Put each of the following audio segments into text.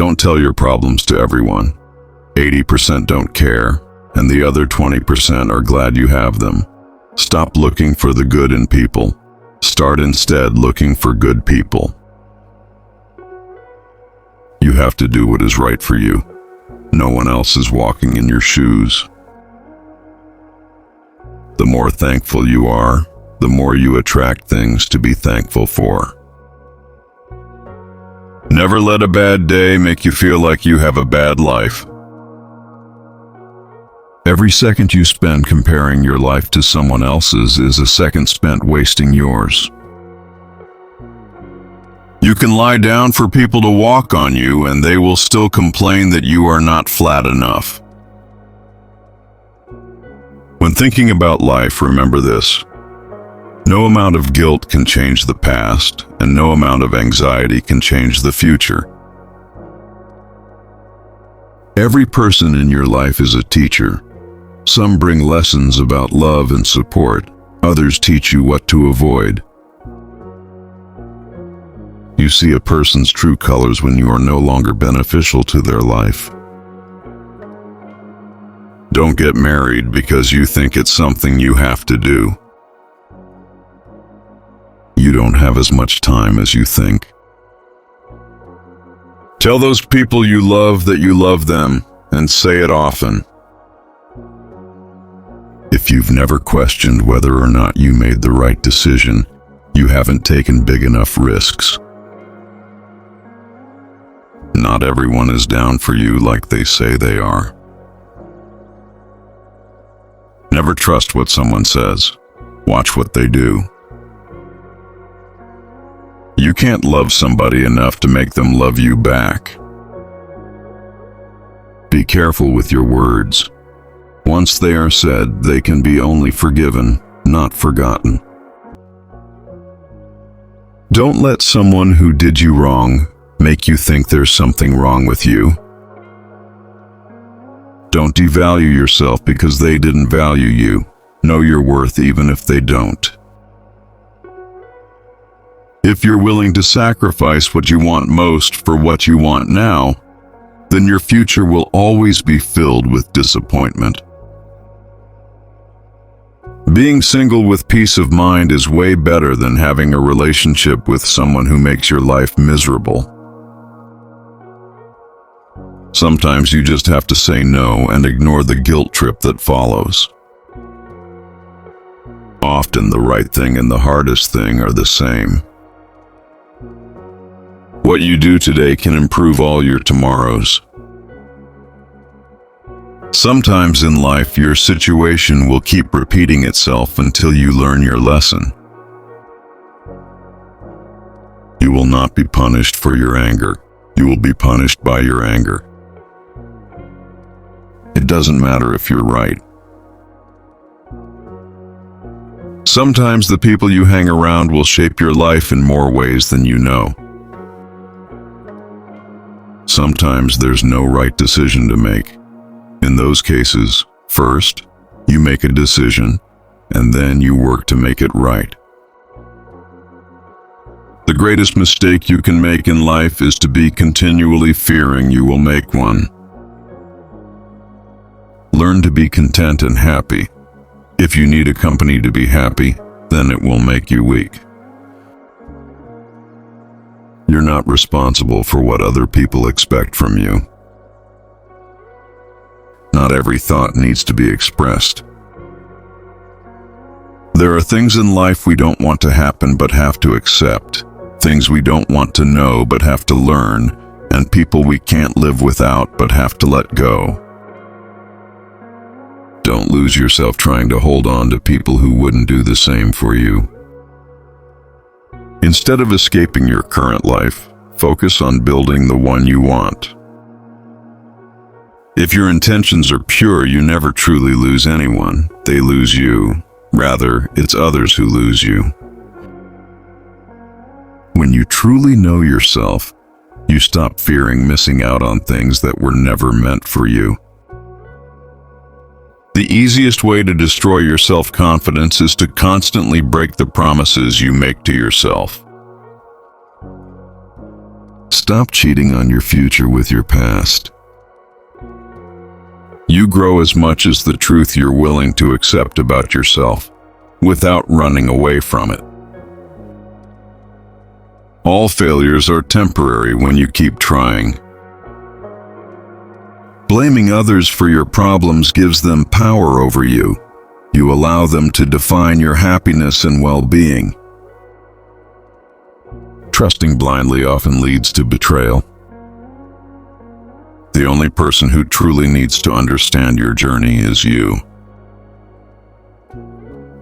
Don't tell your problems to everyone. 80% don't care, and the other 20% are glad you have them. Stop looking for the good in people. Start instead looking for good people. You have to do what is right for you. No one else is walking in your shoes. The more thankful you are, the more you attract things to be thankful for. Never let a bad day make you feel like you have a bad life. Every second you spend comparing your life to someone else's is a second spent wasting yours. You can lie down for people to walk on you, and they will still complain that you are not flat enough. When thinking about life, remember this. No amount of guilt can change the past, and no amount of anxiety can change the future. Every person in your life is a teacher. Some bring lessons about love and support. Others teach you what to avoid. You see a person's true colors when you are no longer beneficial to their life. Don't get married because you think it's something you have to do. You don't have as much time as you think. Tell those people you love that you love them, and say it often. If you've never questioned whether or not you made the right decision, you haven't taken big enough risks. Not everyone is down for you like they say they are. Never trust what someone says. Watch what they do. You can't love somebody enough to make them love you back. Be careful with your words. Once they are said, they can be only forgiven, not forgotten. Don't let someone who did you wrong make you think there's something wrong with you. Don't devalue yourself because they didn't value you. Know your worth even if they don't. If you're willing to sacrifice what you want most for what you want now, then your future will always be filled with disappointment. Being single with peace of mind is way better than having a relationship with someone who makes your life miserable. Sometimes you just have to say no and ignore the guilt trip that follows. Often the right thing and the hardest thing are the same. What you do today can improve all your tomorrows. Sometimes in life, your situation will keep repeating itself until you learn your lesson. You will not be punished for your anger. You will be punished by your anger. It doesn't matter if you're right. Sometimes the people you hang around will shape your life in more ways than you know. Sometimes there's no right decision to make. In those cases, first, you make a decision, and then you work to make it right. The greatest mistake you can make in life is to be continually fearing you will make one. Learn to be content and happy. If you need a company to be happy, then it will make you weak. You're not responsible for what other people expect from you. Not every thought needs to be expressed. There are things in life we don't want to happen but have to accept, things we don't want to know but have to learn, and people we can't live without but have to let go. Don't lose yourself trying to hold on to people who wouldn't do the same for you. Instead of escaping your current life, focus on building the one you want. If your intentions are pure, you never truly lose anyone. They lose you. Rather, it's others who lose you. When you truly know yourself, you stop fearing missing out on things that were never meant for you. The easiest way to destroy your self-confidence is to constantly break the promises you make to yourself. Stop cheating on your future with your past. You grow as much as the truth you're willing to accept about yourself, without running away from it. All failures are temporary when you keep trying. Blaming others for your problems gives them power over you. You allow them to define your happiness and well-being. Trusting blindly often leads to betrayal. The only person who truly needs to understand your journey is you.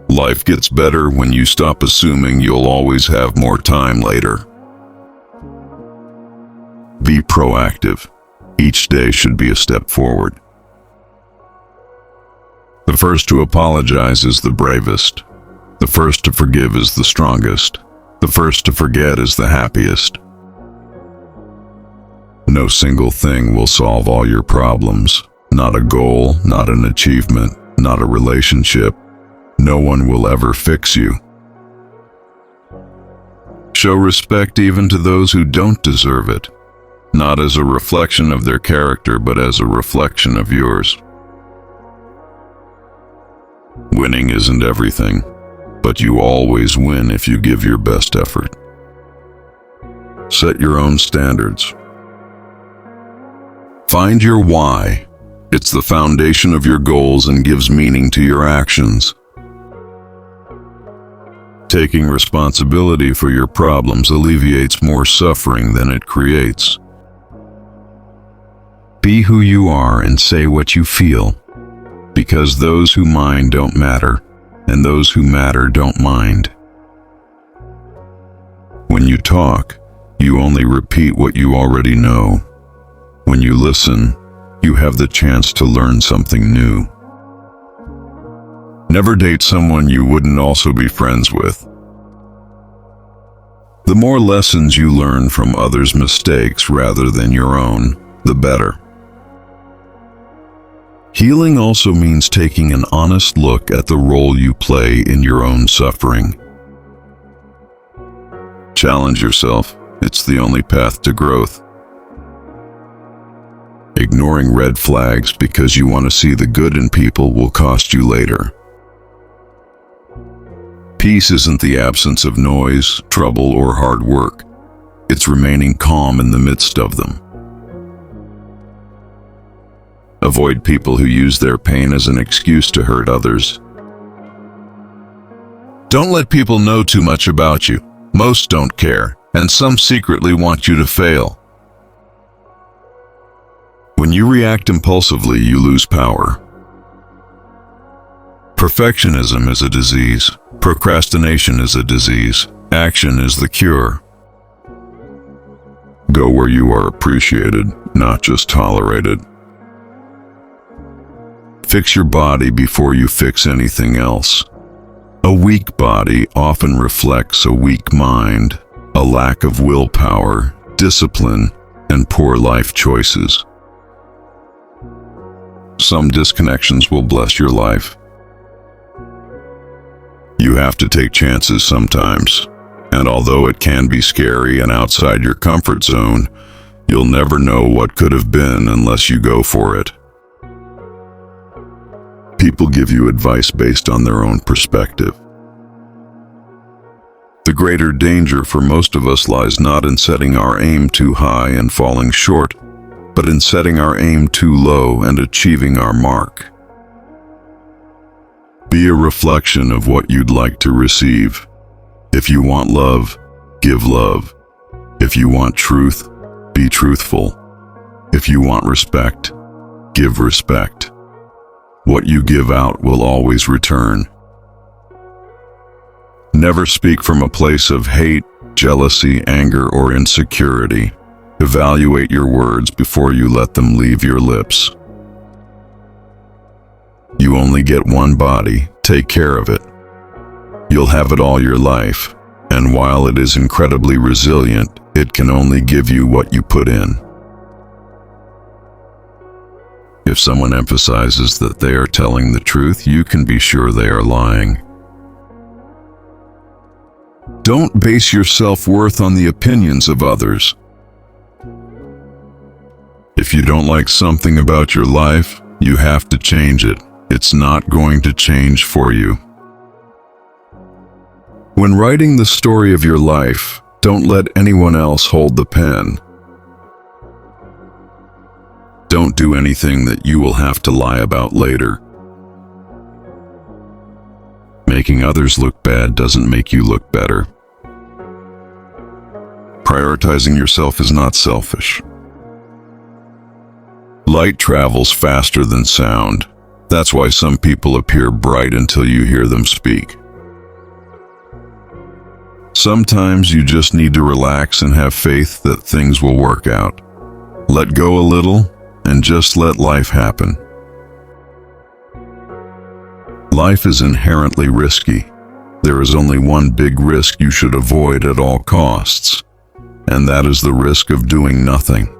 Life gets better when you stop assuming you'll always have more time later. Be proactive. Each day should be a step forward. The first to apologize is the bravest. The first to forgive is the strongest. The first to forget is the happiest. No single thing will solve all your problems. Not a goal, not an achievement, not a relationship. No one will ever fix you. Show respect even to those who don't deserve it, not as a reflection of their character, but as a reflection of yours. Winning isn't everything, but you always win if you give your best effort. Set your own standards. Find your why. It's the foundation of your goals and gives meaning to your actions. Taking responsibility for your problems alleviates more suffering than it creates. Be who you are and say what you feel, because those who mind don't matter, and those who matter don't mind. When you talk, you only repeat what you already know. When you listen, you have the chance to learn something new. Never date someone you wouldn't also be friends with. The more lessons you learn from others' mistakes rather than your own, the better. Healing also means taking an honest look at the role you play in your own suffering. Challenge yourself. It's the only path to growth. Ignoring red flags because you want to see the good in people will cost you later. Peace isn't the absence of noise, trouble, or hard work. It's remaining calm in the midst of them. Avoid people who use their pain as an excuse to hurt others. Don't let people know too much about you. Most don't care, and some secretly want you to fail. When you react impulsively, you lose power. Perfectionism is a disease. Procrastination is a disease. Action is the cure. Go where you are appreciated, not just tolerated. Fix your body before you fix anything else. A weak body often reflects a weak mind, a lack of willpower, discipline, and poor life choices. Some disconnections will bless your life. You have to take chances sometimes, and although it can be scary and outside your comfort zone, you'll never know what could have been unless you go for it. People give you advice based on their own perspective. The greater danger for most of us lies not in setting our aim too high and falling short, but in setting our aim too low and achieving our mark. Be a reflection of what you'd like to receive. If you want love, give love. If you want truth, be truthful. If you want respect, give respect. What you give out will always return. Never speak from a place of hate, jealousy, anger, or insecurity. Evaluate your words before you let them leave your lips. You only get one body, take care of it. You'll have it all your life, and while it is incredibly resilient, it can only give you what you put in. If someone emphasizes that they are telling the truth, you can be sure they are lying. Don't base your self-worth on the opinions of others. If you don't like something about your life, you have to change it. It's not going to change for you. When writing the story of your life, don't let anyone else hold the pen. Don't do anything that you will have to lie about later. Making others look bad doesn't make you look better. Prioritizing yourself is not selfish. Light travels faster than sound. That's why some people appear bright until you hear them speak. Sometimes you just need to relax and have faith that things will work out. Let go a little and just let life happen. Life is inherently risky. There is only one big risk you should avoid at all costs, and that is the risk of doing nothing.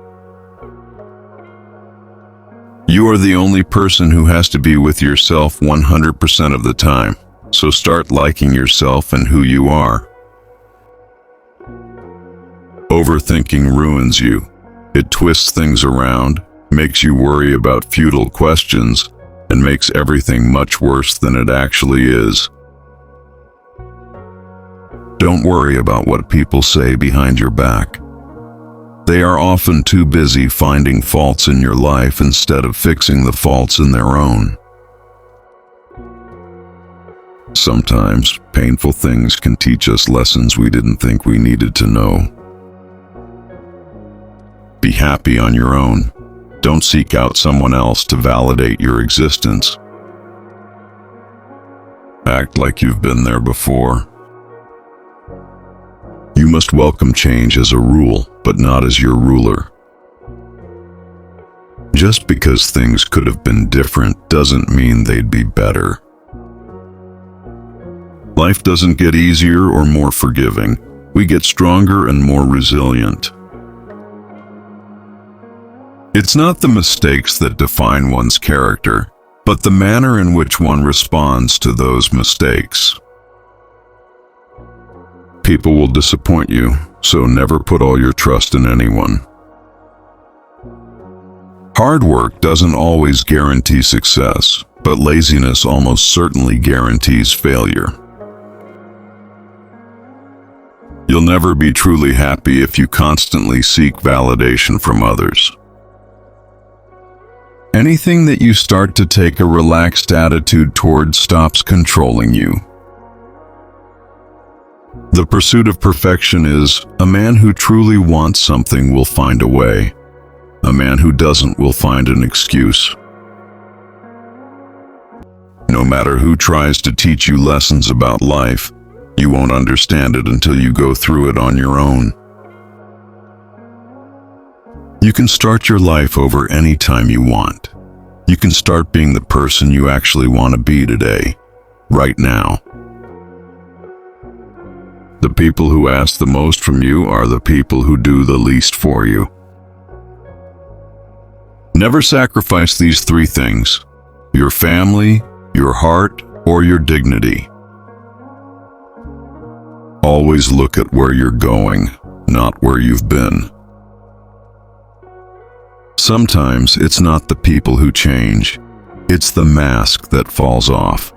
You are the only person who has to be with yourself 100% of the time, so start liking yourself and who you are. Overthinking ruins you. It twists things around, makes you worry about futile questions, and makes everything much worse than it actually is. Don't worry about what people say behind your back. They are often too busy finding faults in your life instead of fixing the faults in their own. Sometimes, painful things can teach us lessons we didn't think we needed to know. Be happy on your own. Don't seek out someone else to validate your existence. Act like you've been there before. You must welcome change as a rule, but not as your ruler. Just because things could have been different doesn't mean they'd be better. Life doesn't get easier or more forgiving. We get stronger and more resilient. It's not the mistakes that define one's character, but the manner in which one responds to those mistakes. People will disappoint you, so never put all your trust in anyone. Hard work doesn't always guarantee success, but laziness almost certainly guarantees failure. You'll never be truly happy if you constantly seek validation from others. Anything that you start to take a relaxed attitude toward stops controlling you. The pursuit of perfection is, a man who truly wants something will find a way. A man who doesn't will find an excuse. No matter who tries to teach you lessons about life, you won't understand it until you go through it on your own. You can start your life over any time you want. You can start being the person you actually want to be today, right now. The people who ask the most from you are the people who do the least for you. Never sacrifice these three things: your family, your heart, or your dignity. Always look at where you're going, not where you've been. Sometimes it's not the people who change, it's the mask that falls off.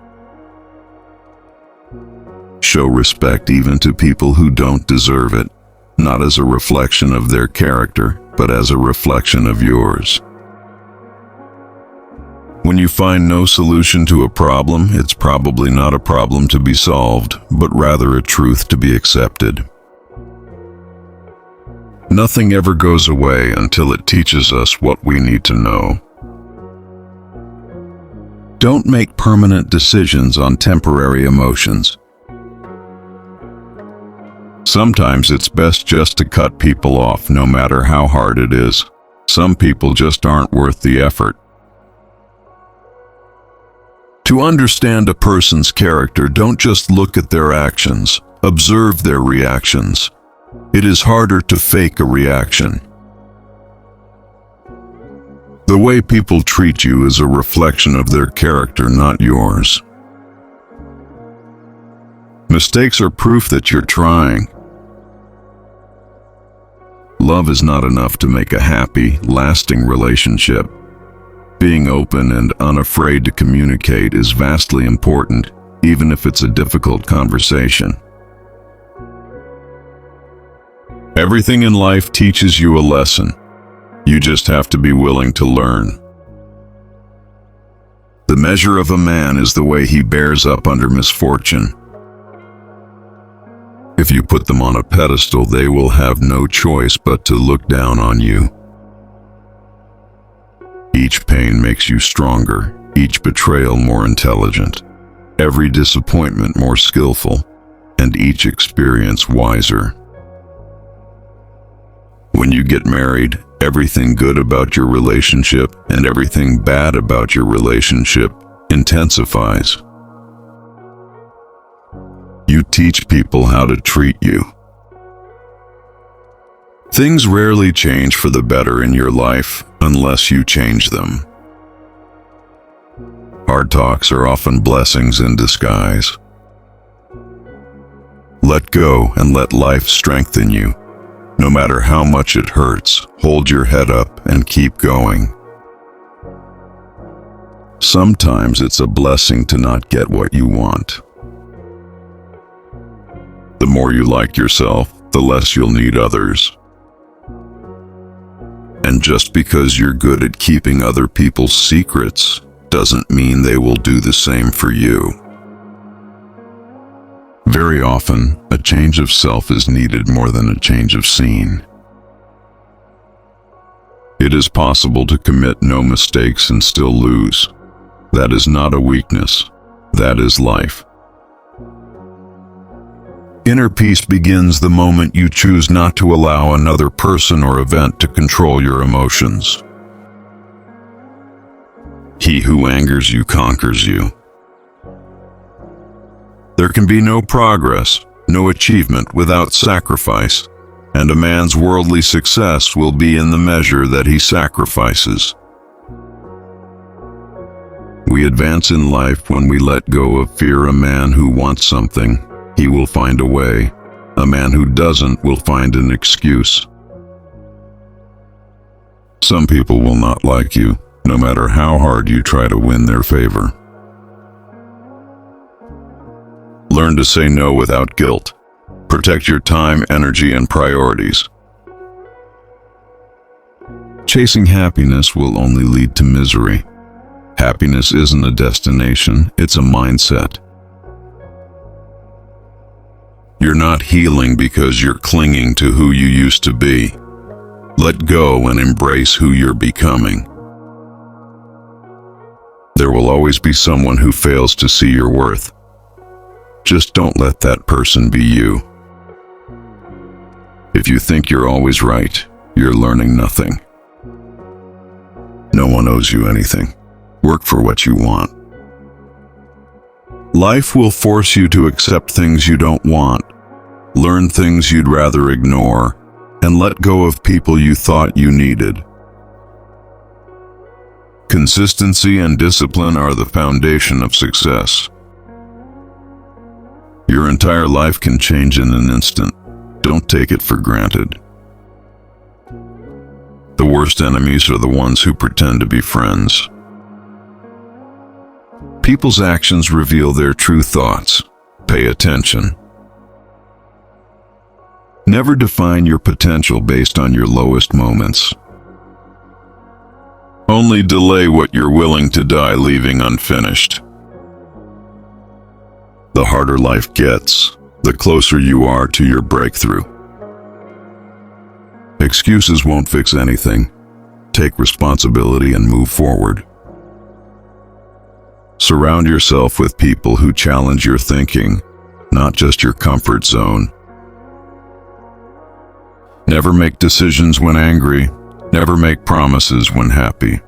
Show respect even to people who don't deserve it, not as a reflection of their character, but as a reflection of yours. When you find no solution to a problem, it's probably not a problem to be solved, but rather a truth to be accepted. Nothing ever goes away until it teaches us what we need to know. Don't make permanent decisions on temporary emotions. Sometimes it's best just to cut people off, no matter how hard it is. Some people just aren't worth the effort. To understand a person's character, don't just look at their actions, observe their reactions. It is harder to fake a reaction. The way people treat you is a reflection of their character, not yours. Mistakes are proof that you're trying. Love is not enough to make a happy, lasting relationship. Being open and unafraid to communicate is vastly important, even if it's a difficult conversation. Everything in life teaches you a lesson. You just have to be willing to learn. The measure of a man is the way he bears up under misfortune. If you put them on a pedestal, they will have no choice but to look down on you. Each pain makes you stronger, each betrayal more intelligent, every disappointment more skillful, and each experience wiser. When you get married, everything good about your relationship and everything bad about your relationship intensifies. You teach people how to treat you. Things rarely change for the better in your life unless you change them. Hard talks are often blessings in disguise. Let go and let life strengthen you. No matter how much it hurts, hold your head up and keep going. Sometimes it's a blessing to not get what you want. The more you like yourself, the less you'll need others. And just because you're good at keeping other people's secrets doesn't mean they will do the same for you. Very often, a change of self is needed more than a change of scene. It is possible to commit no mistakes and still lose. That is not a weakness. That is life. Inner peace begins the moment you choose not to allow another person or event to control your emotions. He who angers you conquers you. There can be no progress, no achievement without sacrifice, and a man's worldly success will be in the measure that he sacrifices. We advance in life when we let go of fear. A man who wants something, he will find a way. A man who doesn't will find an excuse. Some people will not like you, no matter how hard you try to win their favor. Learn to say no without guilt. Protect your time, energy, and priorities. Chasing happiness will only lead to misery. Happiness isn't a destination, it's a mindset. You're not healing because you're clinging to who you used to be. Let go and embrace who you're becoming. There will always be someone who fails to see your worth. Just don't let that person be you. If you think you're always right, you're learning nothing. No one owes you anything. Work for what you want. Life will force you to accept things you don't want, learn things you'd rather ignore, and let go of people you thought you needed. Consistency and discipline are the foundation of success. Your entire life can change in an instant. Don't take it for granted. The worst enemies are the ones who pretend to be friends. People's actions reveal their true thoughts. Pay attention. Never define your potential based on your lowest moments. Only delay what you're willing to die leaving unfinished. The harder life gets, the closer you are to your breakthrough. Excuses won't fix anything. Take responsibility and move forward. Surround yourself with people who challenge your thinking, not just your comfort zone. Never make decisions when angry. Never make promises when happy.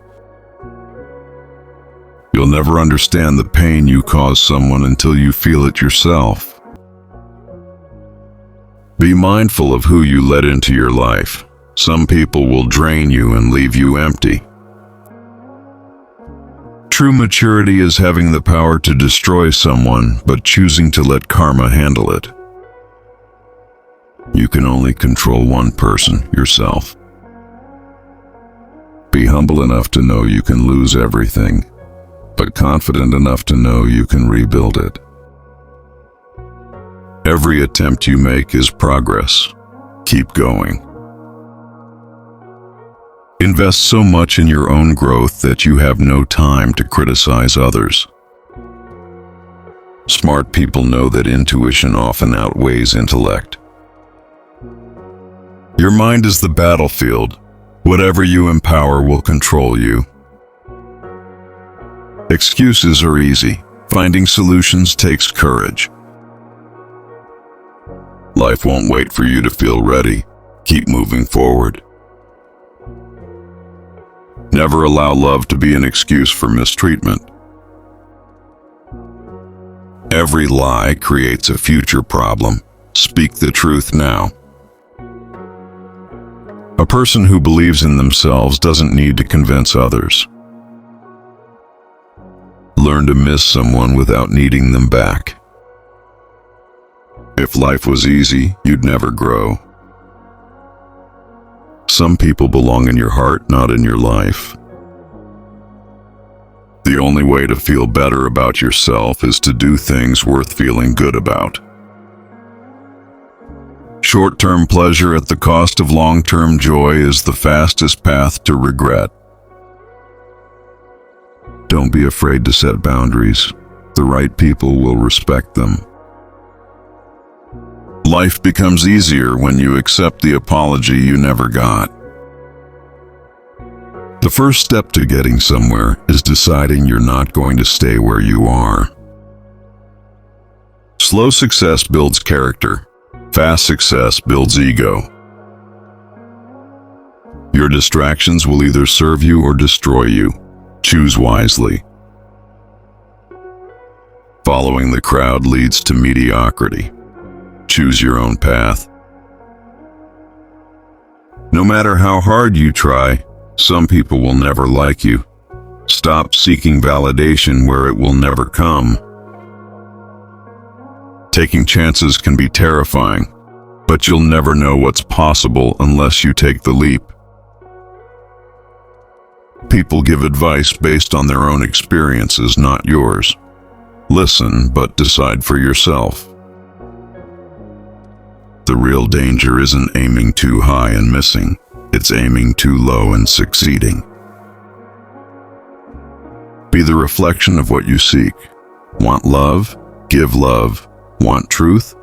You'll never understand the pain you cause someone until you feel it yourself. Be mindful of who you let into your life. Some people will drain you and leave you empty. True maturity is having the power to destroy someone, but choosing to let karma handle it. You can only control one person, yourself. Be humble enough to know you can lose everything, but confident enough to know you can rebuild it. Every attempt you make is progress. Keep going. Invest so much in your own growth that you have no time to criticize others. Smart people know that intuition often outweighs intellect. Your mind is the battlefield. Whatever you empower will control you. Excuses are easy. Finding solutions takes courage. Life won't wait for you to feel ready. Keep moving forward. Never allow love to be an excuse for mistreatment. Every lie creates a future problem. Speak the truth now. A person who believes in themselves doesn't need to convince others. Learn to miss someone without needing them back. If life was easy, you'd never grow. Some people belong in your heart, not in your life. The only way to feel better about yourself is to do things worth feeling good about. Short-term pleasure at the cost of long-term joy is the fastest path to regret. Don't be afraid to set boundaries. The right people will respect them. Life becomes easier when you accept the apology you never got. The first step to getting somewhere is deciding you're not going to stay where you are. Slow success builds character. Fast success builds ego. Your distractions will either serve you or destroy you. Choose wisely. Following the crowd leads to mediocrity. Choose your own path. No matter how hard you try, some people will never like you. Stop seeking validation where it will never come. Taking chances can be terrifying, but you'll never know what's possible unless you take the leap. People give advice based on their own experiences, not yours. Listen, but decide for yourself. The real danger isn't aiming too high and missing. It's aiming too low and succeeding. Be the reflection of what you seek. Want love? Give love. Want truth?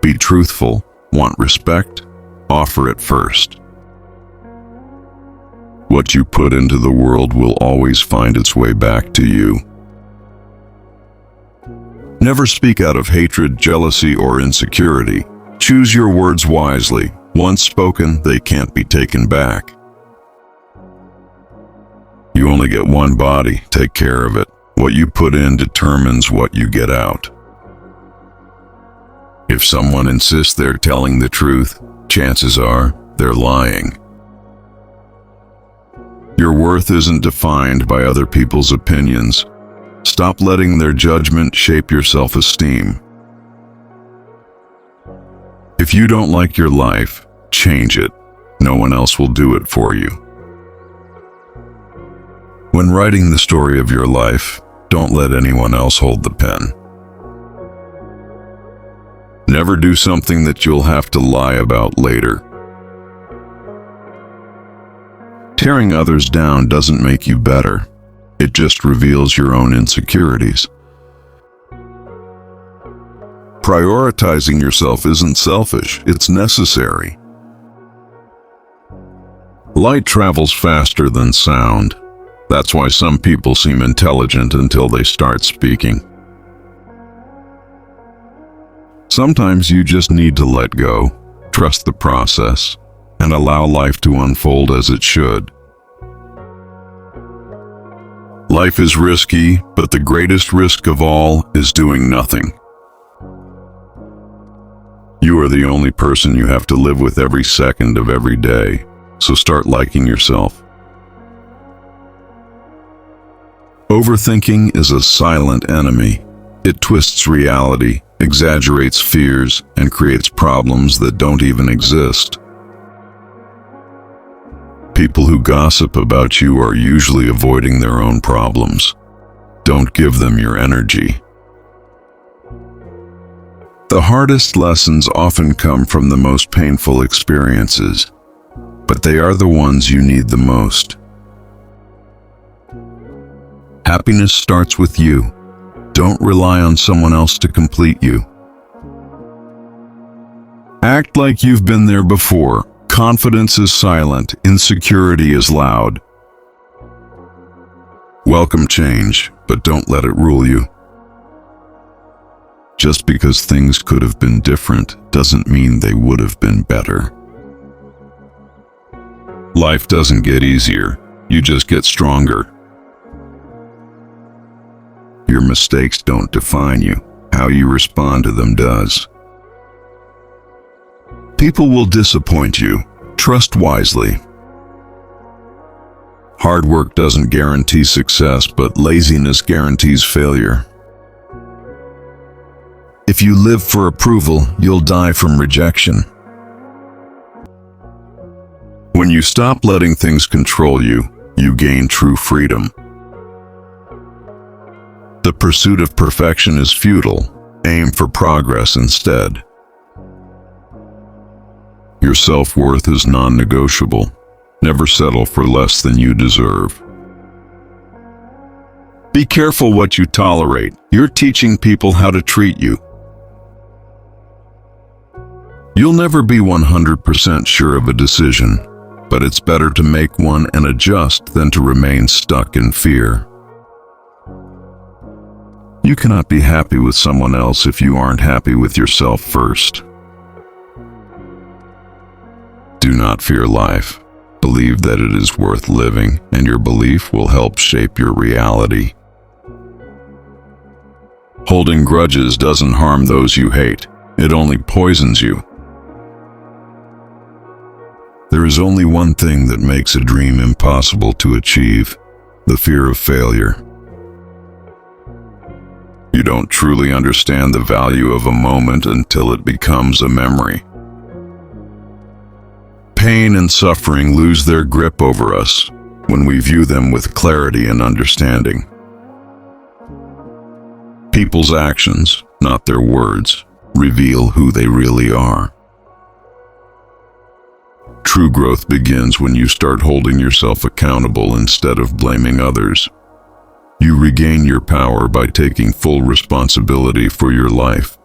Be truthful. Want respect? Offer it first. What you put into the world will always find its way back to you. Never speak out of hatred, jealousy, or insecurity. Choose your words wisely. Once spoken, they can't be taken back. You only get one body. Take care of it. What you put in determines what you get out. If someone insists they're telling the truth, chances are they're lying. Your worth isn't defined by other people's opinions. Stop letting their judgment shape your self-esteem. If you don't like your life, change it. No one else will do it for you. When writing the story of your life, don't let anyone else hold the pen. Never do something that you'll have to lie about later. Tearing others down doesn't make you better. It just reveals your own insecurities. Prioritizing yourself isn't selfish, it's necessary. Light travels faster than sound. That's why some people seem intelligent until they start speaking. Sometimes you just need to let go, trust the process, and allow life to unfold as it should. Life is risky, but the greatest risk of all is doing nothing. You are the only person you have to live with every second of every day, so start liking yourself. Overthinking is a silent enemy. It twists reality, exaggerates fears, and creates problems that don't even exist. People who gossip about you are usually avoiding their own problems. Don't give them your energy. The hardest lessons often come from the most painful experiences, but they are the ones you need the most. Happiness starts with you. Don't rely on someone else to complete you. Act like you've been there before. Confidence is silent, insecurity is loud. Welcome change, but don't let it rule you. Just because things could have been different doesn't mean they would have been better. Life doesn't get easier, you just get stronger. Your mistakes don't define you, how you respond to them does. People will disappoint you. Trust wisely. Hard work doesn't guarantee success, but laziness guarantees failure. If you live for approval, you'll die from rejection. When you stop letting things control you, you gain true freedom. The pursuit of perfection is futile. Aim for progress instead. Your self-worth is non-negotiable. Never settle for less than you deserve. Be careful what you tolerate. You're teaching people how to treat you. You'll never be 100% sure of a decision, but it's better to make one and adjust than to remain stuck in fear. You cannot be happy with someone else if you aren't happy with yourself first. Do not fear life. Believe that it is worth living, and your belief will help shape your reality. Holding grudges doesn't harm those you hate. It only poisons you. There is only one thing that makes a dream impossible to achieve: the fear of failure. You don't truly understand the value of a moment until it becomes a memory. Pain and suffering lose their grip over us when we view them with clarity and understanding. People's actions, not their words, reveal who they really are. True growth begins when you start holding yourself accountable instead of blaming others. You regain your power by taking full responsibility for your life.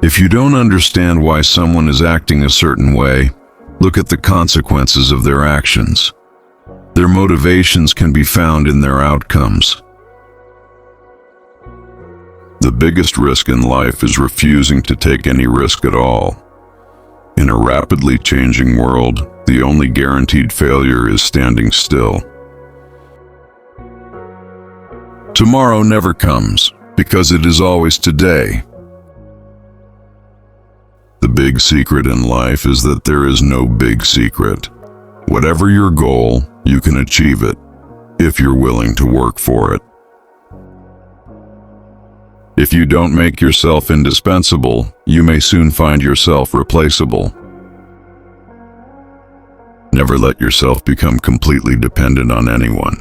If you don't understand why someone is acting a certain way, look at the consequences of their actions. Their motivations can be found in their outcomes. The biggest risk in life is refusing to take any risk at all. In a rapidly changing world, the only guaranteed failure is standing still. Tomorrow never comes, because it is always today. The big secret in life is that there is no big secret. Whatever your goal, you can achieve it, if you're willing to work for it. If you don't make yourself indispensable, you may soon find yourself replaceable. Never let yourself become completely dependent on anyone.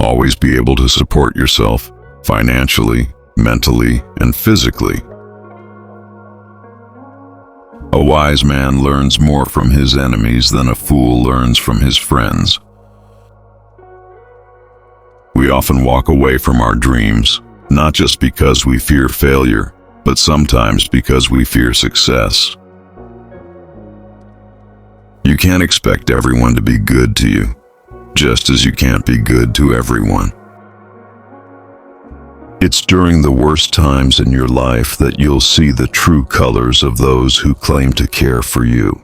Always be able to support yourself financially, mentally, and physically. A wise man learns more from his enemies than a fool learns from his friends. We often walk away from our dreams, not just because we fear failure, but sometimes because we fear success. You can't expect everyone to be good to you, just as you can't be good to everyone. It's during the worst times in your life that you'll see the true colors of those who claim to care for you.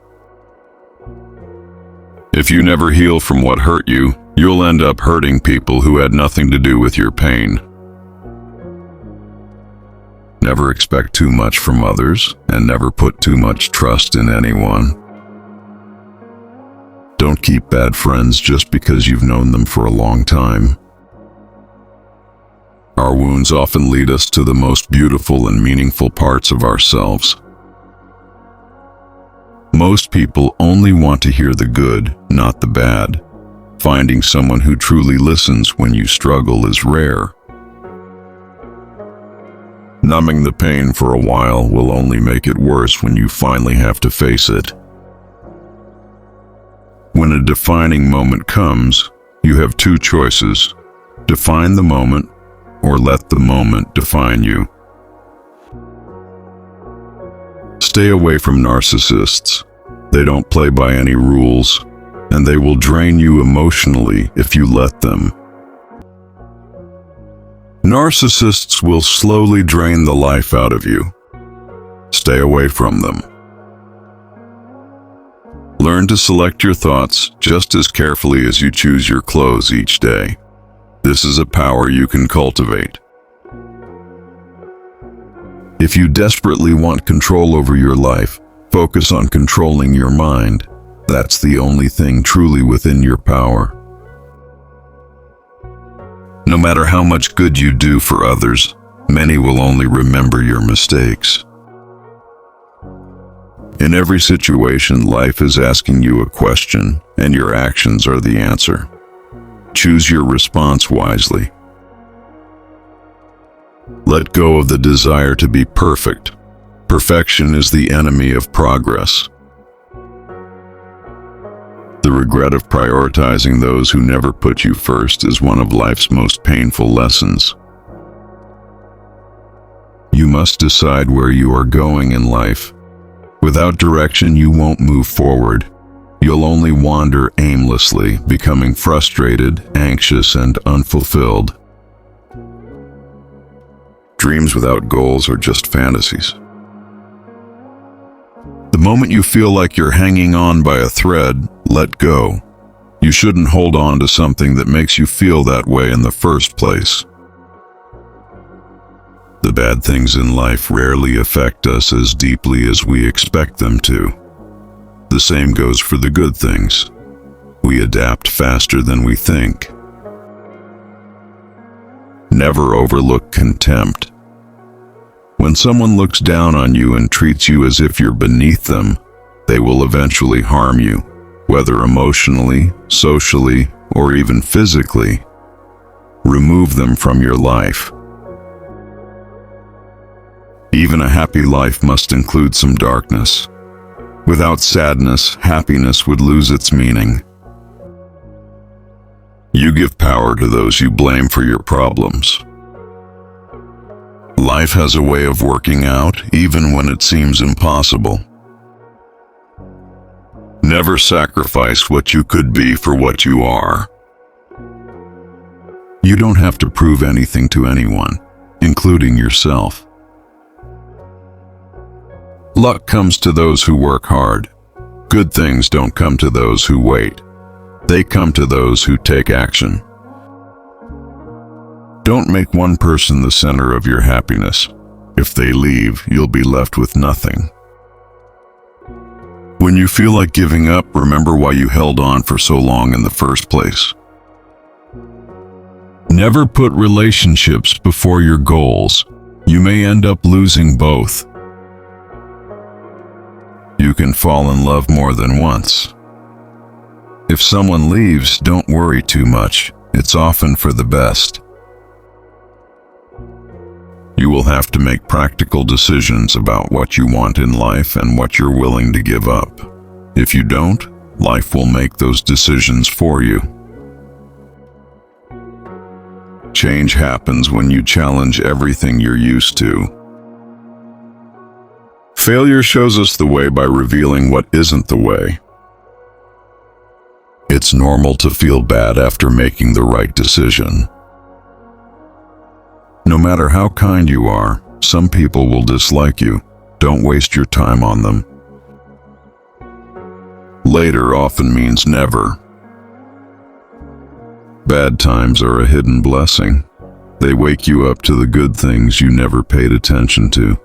If you never heal from what hurt you, you'll end up hurting people who had nothing to do with your pain. Never expect too much from others, and never put too much trust in anyone. Don't keep bad friends just because you've known them for a long time. Our wounds often lead us to the most beautiful and meaningful parts of ourselves. Most people only want to hear the good, not the bad. Finding someone who truly listens when you struggle is rare. Numbing the pain for a while will only make it worse when you finally have to face it. When a defining moment comes, you have two choices: define the moment or let the moment define you. Stay away from narcissists. They don't play by any rules, and they will drain you emotionally if you let them. Narcissists will slowly drain the life out of you. Stay away from them. Learn to select your thoughts just as carefully as you choose your clothes each day. This is a power you can cultivate. If you desperately want control over your life, focus on controlling your mind. That's the only thing truly within your power. No matter how much good you do for others, many will only remember your mistakes. In every situation, life is asking you a question, and your actions are the answer. Choose your response wisely. Let go of the desire to be perfect. Perfection is the enemy of progress. The regret of prioritizing those who never put you first is one of life's most painful lessons. You must decide where you are going in life. Without direction, you won't move forward. You'll only wander aimlessly, becoming frustrated, anxious, and unfulfilled. Dreams without goals are just fantasies. The moment you feel like you're hanging on by a thread, let go. You shouldn't hold on to something that makes you feel that way in the first place. The bad things in life rarely affect us as deeply as we expect them to. The same goes for the good things. We adapt faster than we think. Never overlook contempt. When someone looks down on you and treats you as if you're beneath them, they will eventually harm you, whether emotionally, socially, or even physically. Remove them from your life. Even a happy life must include some darkness. Without sadness, happiness would lose its meaning. You give power to those you blame for your problems. Life has a way of working out even when it seems impossible. Never sacrifice what you could be for what you are. You don't have to prove anything to anyone, including yourself. Luck comes to those who work hard. Good things don't come to those who wait. They come to those who take action. Don't make one person the center of your happiness. If they leave, you'll be left with nothing. When you feel like giving up, remember why you held on for so long in the first place. Never put relationships before your goals. You may end up losing both. You can fall in love more than once. If someone leaves, don't worry too much. It's often for the best. You will have to make practical decisions about what you want in life and what you're willing to give up. If you don't, life will make those decisions for you. Change happens when you challenge everything you're used to. Failure shows us the way by revealing what isn't the way. It's normal to feel bad after making the right decision. No matter how kind you are, some people will dislike you. Don't waste your time on them. Later often means never. Bad times are a hidden blessing. They wake you up to the good things you never paid attention to.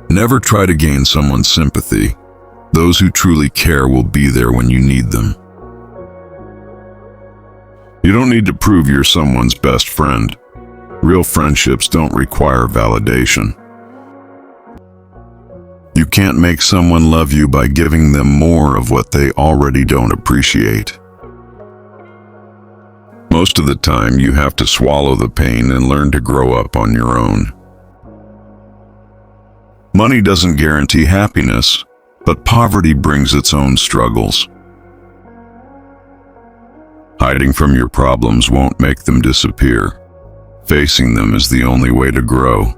Never try to gain someone's sympathy. Those who truly care will be there when you need them. You don't need to prove you're someone's best friend. Real friendships don't require validation. You can't make someone love you by giving them more of what they already don't appreciate. Most of the time, you have to swallow the pain and learn to grow up on your own. Money doesn't guarantee happiness, but poverty brings its own struggles. Hiding from your problems won't make them disappear. Facing them is the only way to grow.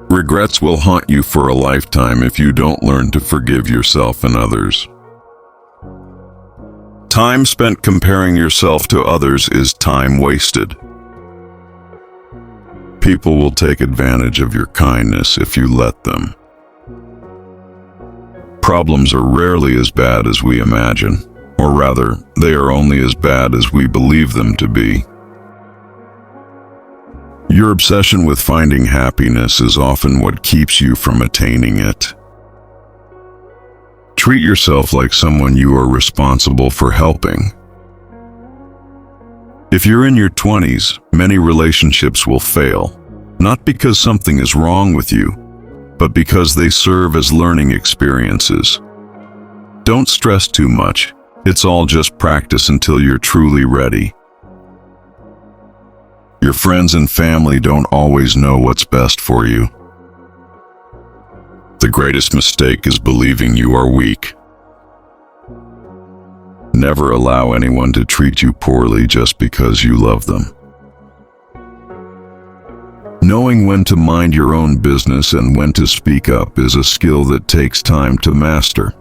Regrets will haunt you for a lifetime if you don't learn to forgive yourself and others. Time spent comparing yourself to others is time wasted. People will take advantage of your kindness if you let them. Problems are rarely as bad as we imagine, or rather, they are only as bad as we believe them to be. Your obsession with finding happiness is often what keeps you from attaining it. Treat yourself like someone you are responsible for helping. If you're in your 20s, many relationships will fail, not because something is wrong with you, but because they serve as learning experiences. Don't stress too much. It's all just practice until you're truly ready. Your friends and family don't always know what's best for you. The greatest mistake is believing you are weak. Never allow anyone to treat you poorly just because you love them. Knowing when to mind your own business and when to speak up is a skill that takes time to master.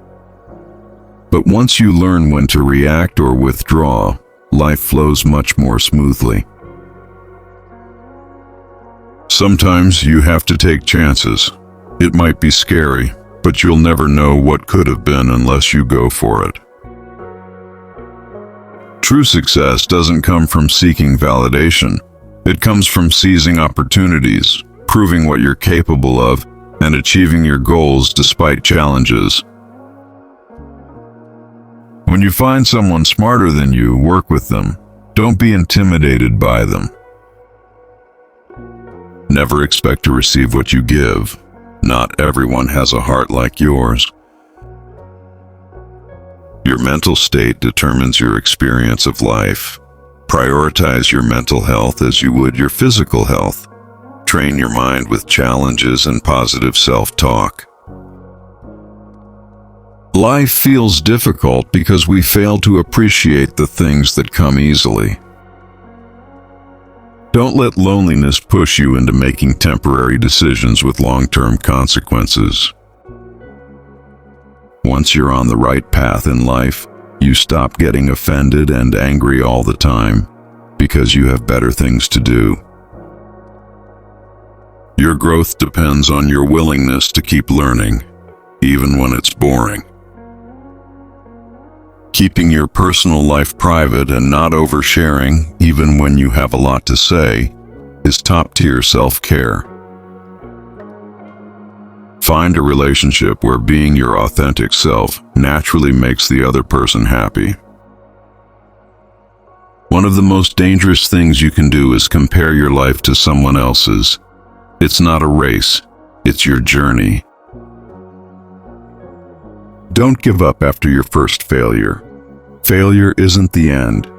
But once you learn when to react or withdraw, life flows much more smoothly. Sometimes you have to take chances. It might be scary, but you'll never know what could have been unless you go for it. True success doesn't come from seeking validation. It comes from seizing opportunities, proving what you're capable of, and achieving your goals despite challenges. When you find someone smarter than you, work with them. Don't be intimidated by them. Never expect to receive what you give. Not everyone has a heart like yours. Your mental state determines your experience of life. Prioritize your mental health as you would your physical health. Train your mind with challenges and positive self-talk. Life feels difficult because we fail to appreciate the things that come easily. Don't let loneliness push you into making temporary decisions with long-term consequences. Once you're on the right path in life, you stop getting offended and angry all the time because you have better things to do. Your growth depends on your willingness to keep learning, even when it's boring. Keeping your personal life private and not oversharing, even when you have a lot to say, is top-tier self-care. Find a relationship where being your authentic self naturally makes the other person happy. One of the most dangerous things you can do is compare your life to someone else's. It's not a race, it's your journey. Don't give up after your first failure. Failure isn't the end.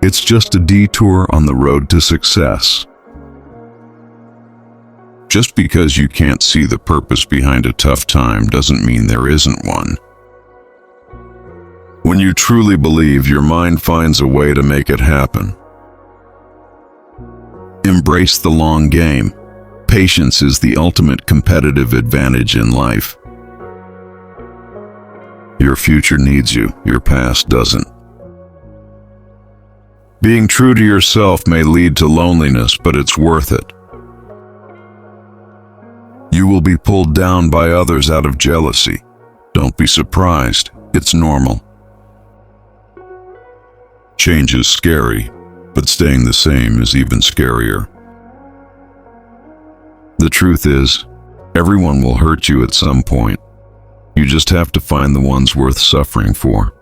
It's just a detour on the road to success. Just because you can't see the purpose behind a tough time doesn't mean there isn't one. When you truly believe, your mind finds a way to make it happen. Embrace the long game. Patience is the ultimate competitive advantage in life. Your future needs you, your past doesn't. Being true to yourself may lead to loneliness, but it's worth it. You will be pulled down by others out of jealousy. Don't be surprised, it's normal. Change is scary, but staying the same is even scarier. The truth is, everyone will hurt you at some point. You just have to find the ones worth suffering for.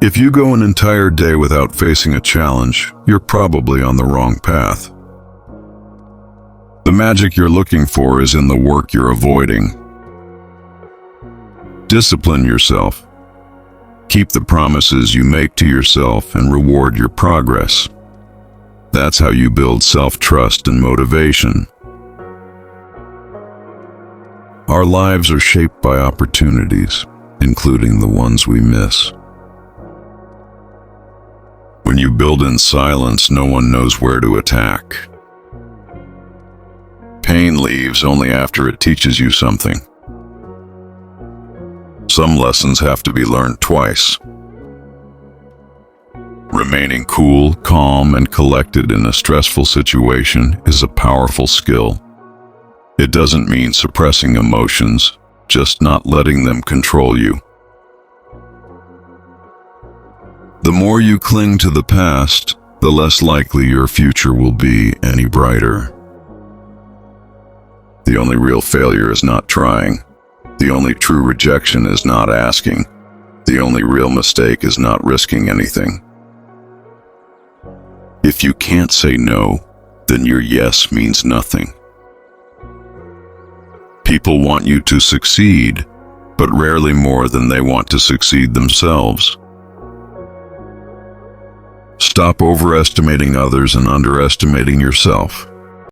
If you go an entire day without facing a challenge, you're probably on the wrong path. The magic you're looking for is in the work you're avoiding. Discipline yourself. Keep the promises you make to yourself and reward your progress. That's how you build self-trust and motivation. Our lives are shaped by opportunities, including the ones we miss. When you build in silence, no one knows where to attack. Pain leaves only after it teaches you something. Some lessons have to be learned twice. Remaining cool, calm, and collected in a stressful situation is a powerful skill. It doesn't mean suppressing emotions, just not letting them control you. The more you cling to the past, the less likely your future will be any brighter. The only real failure is not trying. The only true rejection is not asking. The only real mistake is not risking anything. If you can't say no, then your yes means nothing. People want you to succeed, but rarely more than they want to succeed themselves. Stop overestimating others and underestimating yourself.